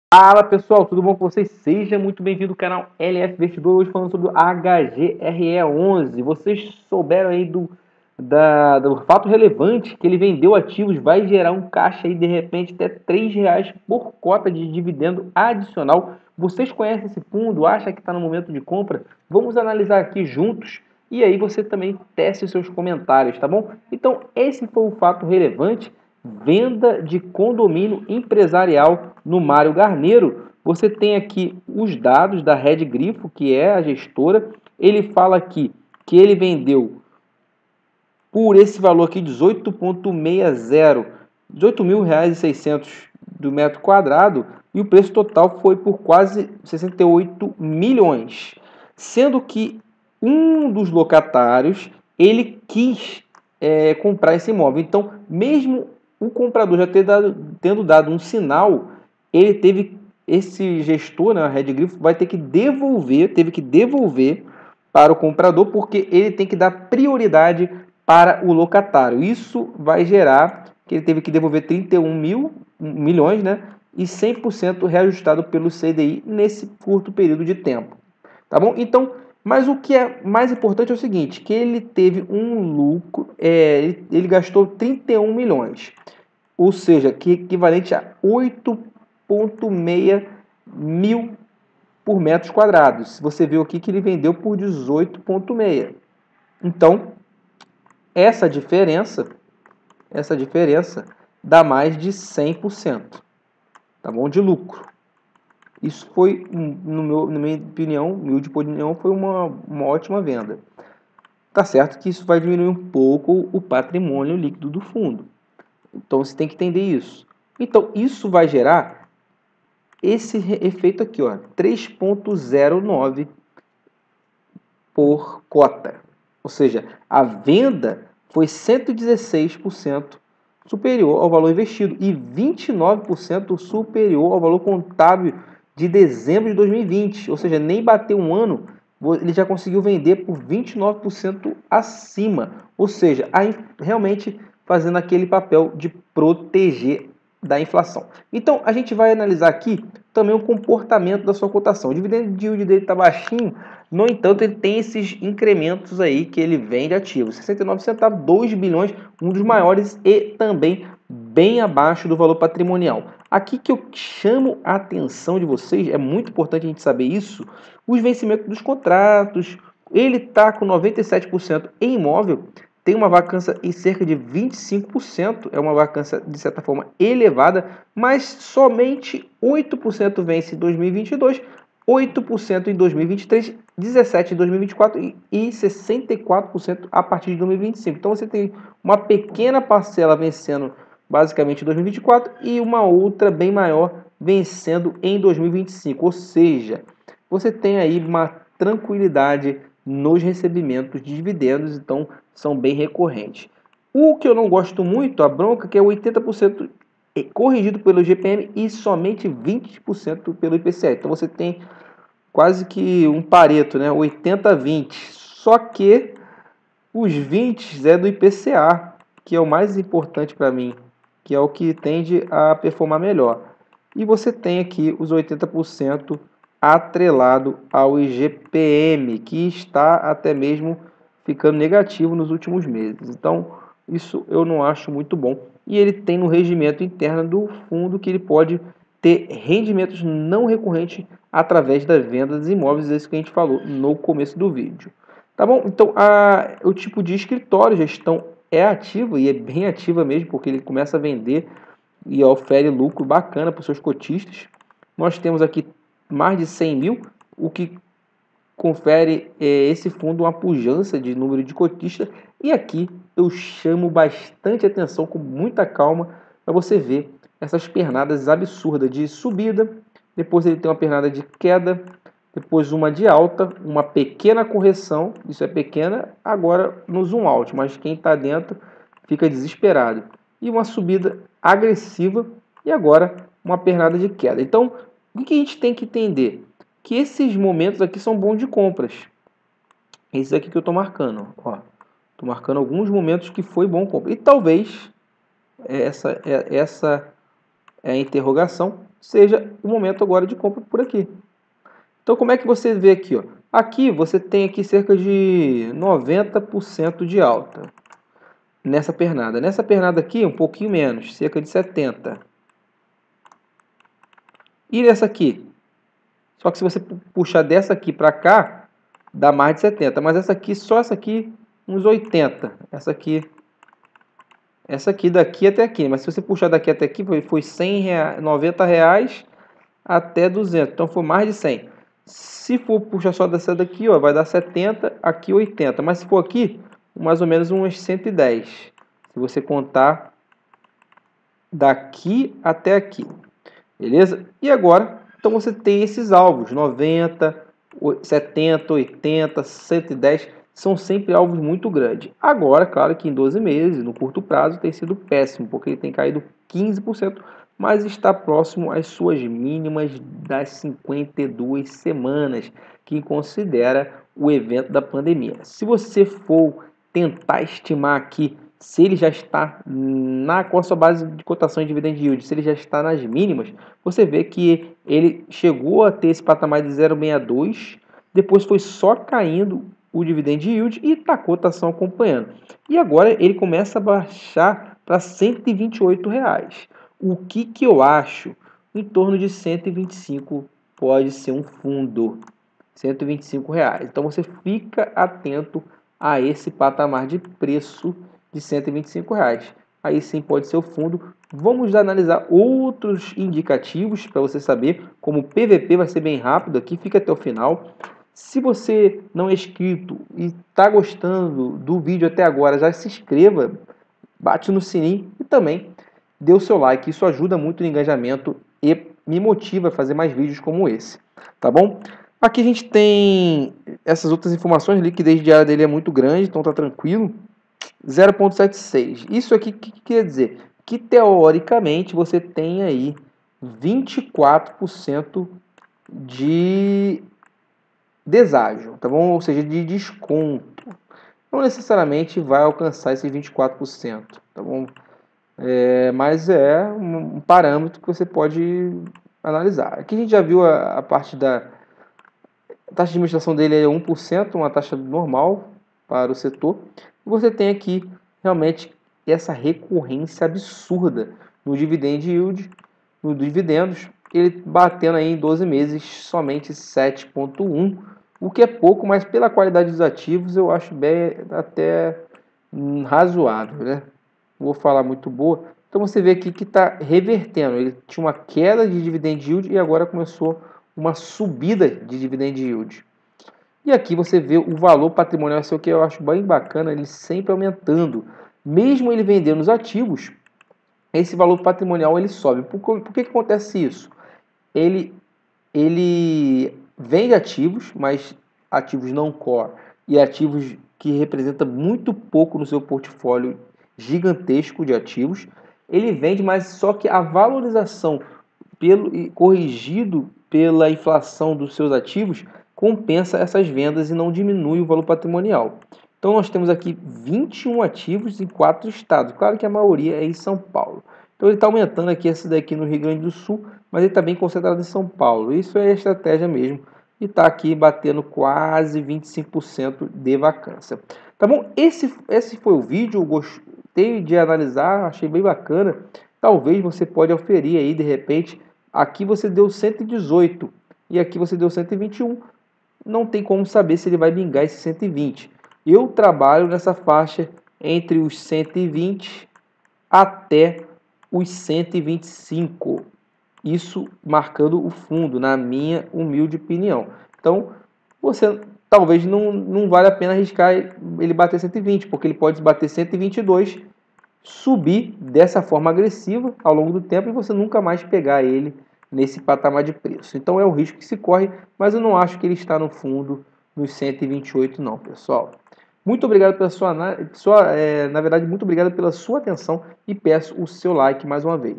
Fala pessoal, tudo bom com vocês? Seja muito bem-vindo ao canal LF Investidor. Hoje falando sobre o HGRE11. Vocês souberam aí do fato relevante que ele vendeu ativos, vai gerar um caixa aí de repente até R$ 3 por cota de dividendo adicional. Vocês conhecem esse fundo? Acha que está no momento de compra? Vamos analisar aqui juntos e aí você também teste os seus comentários, tá bom? Então esse foi o fato relevante. Venda de condomínio empresarial no Mário Garneiro. Você tem aqui os dados da Red Grifo, que é a gestora. Ele fala aqui que ele vendeu por esse valor aqui, 18.600 do metro quadrado, e o preço total foi por quase 68 milhões. Sendo que um dos locatários, ele quis comprar esse imóvel. Então, mesmo o comprador já tendo dado um sinal, esse gestor, né, a Red Grifo, teve que devolver para o comprador, porque ele tem que dar prioridade para o locatário. Isso vai gerar que ele teve que devolver 31 milhões, né, e 100% reajustado pelo CDI nesse curto período de tempo. Tá bom? Então, mas o que é mais importante é o seguinte, que ele teve um lucro, ele gastou 31 milhões, ou seja, que é equivalente a 8,6 mil por metros quadrados. Você viu aqui que ele vendeu por 18,6. Então, essa diferença dá mais de 100%, tá bom? De lucro. Isso foi, na minha opinião, humilde opinião, foi uma ótima venda. Tá certo que isso vai diminuir um pouco o patrimônio líquido do fundo. Então você tem que entender isso. Então isso vai gerar esse efeito aqui, ó, 3,09 por cota. Ou seja, a venda foi 116% superior ao valor investido e 29% superior ao valor contábil de dezembro de 2020. Ou seja, nem bateu um ano, ele já conseguiu vender por 29% acima. Ou seja, realmente fazendo aquele papel de proteger da inflação. Então, a gente vai analisar aqui também o comportamento da sua cotação. O dividend yield dele está baixinho, no entanto, ele tem esses incrementos aí que ele vende ativos. 69 centavos, 2 bilhões, um dos maiores e também bem abaixo do valor patrimonial. Aqui que eu chamo a atenção de vocês, é muito importante a gente saber isso, os vencimentos dos contratos. Ele está com 97% em imóvel, tem uma vacância em cerca de 25%, é uma vacância de certa forma elevada, mas somente 8% vence em 2022, 8% em 2023, 17% em 2024 e 64% a partir de 2025. Então você tem uma pequena parcela vencendo basicamente em 2024 e uma outra bem maior vencendo em 2025. Ou seja, você tem aí uma tranquilidade nos recebimentos de dividendos, então são bem recorrentes. O que eu não gosto muito, a bronca, que é 80% corrigido pelo GPM e somente 20% pelo IPCA. Então você tem quase que um Pareto, né? 80-20. Só que os 20 é do IPCA, que é o mais importante para mim, que é o que tende a performar melhor. E você tem aqui os 80% atrelado ao IGPM, que está até mesmo ficando negativo nos últimos meses. Então, isso eu não acho muito bom. E ele tem no regimento interno do fundo que ele pode ter rendimentos não recorrentes através da venda dos imóveis, isso que a gente falou no começo do vídeo. Tá bom? Então, o tipo de escritório, gestão é ativa e é bem ativa mesmo, porque ele começa a vender e ofere lucro bacana para os seus cotistas. Nós temos aqui mais de 100 mil, o que confere esse fundo uma pujança de número de cotistas. E aqui eu chamo bastante atenção, com muita calma, para você ver essas pernadas absurdas de subida, depois ele tem uma pernada de queda, depois uma de alta, uma pequena correção, isso é pequena, agora no zoom out, mas quem está dentro fica desesperado. E uma subida agressiva e agora uma pernada de queda. Então, o que a gente tem que entender? Que esses momentos aqui são bons de compras. Esses aqui que eu estou marcando. Estou marcando alguns momentos que foi bom compra. E talvez essa é a interrogação. seja o momento agora de compra por aqui. Então, como é que você vê aqui? Ó? Aqui você tem aqui cerca de 90% de alta nessa pernada. Nessa pernada aqui, um pouquinho menos, cerca de 70%. E nessa aqui? Só que se você puxar dessa aqui para cá, dá mais de 70. Mas essa aqui, só essa aqui, uns 80. Essa aqui daqui até aqui. Mas se você puxar daqui até aqui, foi 100 reais, 90 reais até 200. Então foi mais de 100. Se for puxar só dessa daqui, ó, vai dar 70, aqui 80. Mas se for aqui, mais ou menos uns 110. Se você contar daqui até aqui. Beleza? E agora, então você tem esses alvos, 90, 70, 80, 110, são sempre alvos muito grandes. Agora, claro que em 12 meses, no curto prazo, tem sido péssimo, porque ele tem caído 15%, mas está próximo às suas mínimas das 52 semanas, que considera o evento da pandemia. Se você for tentar estimar aqui se ele já está com a sua base de cotação de dividend yield, se ele já está nas mínimas, você vê que ele chegou a ter esse patamar de 0,62, depois foi só caindo o dividend yield e está a cotação acompanhando. E agora ele começa a baixar para R$ 128. O que eu acho? Em torno de 125 pode ser um fundo. R$ 125. Então você fica atento a esse patamar de preço de R$ 125. Aí sim pode ser o fundo. Vamos analisar outros indicativos para você saber, como o PVP vai ser bem rápido aqui, fica até o final. Se você não é inscrito e está gostando do vídeo até agora, já se inscreva, bate no sininho e também dê o seu like. Isso ajuda muito no engajamento e me motiva a fazer mais vídeos como esse, tá bom? Aqui a gente tem essas outras informações, a liquidez diária dele é muito grande, então tá tranquilo. 0,76. Isso aqui que quer dizer? Que teoricamente você tem aí 24% de deságio, tá bom? Ou seja, de desconto. Não necessariamente vai alcançar esses 24%, tá bom? Mas é um parâmetro que você pode analisar. Aqui a gente já viu a parte da taxa de administração dele é 1%, uma taxa normal para o setor. E você tem aqui realmente essa recorrência absurda no dividend yield, no dividendos, ele batendo aí em 12 meses somente 7,1, o que é pouco, mas pela qualidade dos ativos eu acho bem até razoável, né? Vou falar muito boa. Então você vê aqui que está revertendo. Ele tinha uma queda de dividend yield e agora começou uma subida de dividend yield. E aqui você vê o valor patrimonial, isso é o que eu acho bem bacana, ele sempre aumentando. Mesmo ele vendendo os ativos, esse valor patrimonial ele sobe. Por que acontece isso? Ele vende ativos, mas ativos não core e ativos que representam muito pouco no seu portfólio gigantesco de ativos. Ele vende, mas só que a valorização corrigido pela inflação dos seus ativos compensa essas vendas e não diminui o valor patrimonial. Então nós temos aqui 21 ativos em 4 estados. Claro que a maioria é em São Paulo. Então ele está aumentando aqui esse daqui no Rio Grande do Sul, mas ele está bem concentrado em São Paulo. Isso é estratégia mesmo. E está aqui batendo quase 25% de vacância. Tá bom? Esse foi o vídeo. Eu gostei de analisar, achei bem bacana. Talvez você pode oferir aí de repente. Aqui você deu 118 e aqui você deu 121. Não tem como saber se ele vai vingar esse 120. Eu trabalho nessa faixa entre os 120 até os 125. Isso marcando o fundo, na minha humilde opinião. Então, você talvez não vale a pena arriscar ele bater 120, porque ele pode bater 122, subir dessa forma agressiva ao longo do tempo e você nunca mais pegar ele nesse patamar de preço. Então é o risco que se corre, mas eu não acho que ele está no fundo nos 128 não, pessoal. Muito obrigado pela na verdade, muito obrigado pela sua atenção e peço o seu like mais uma vez.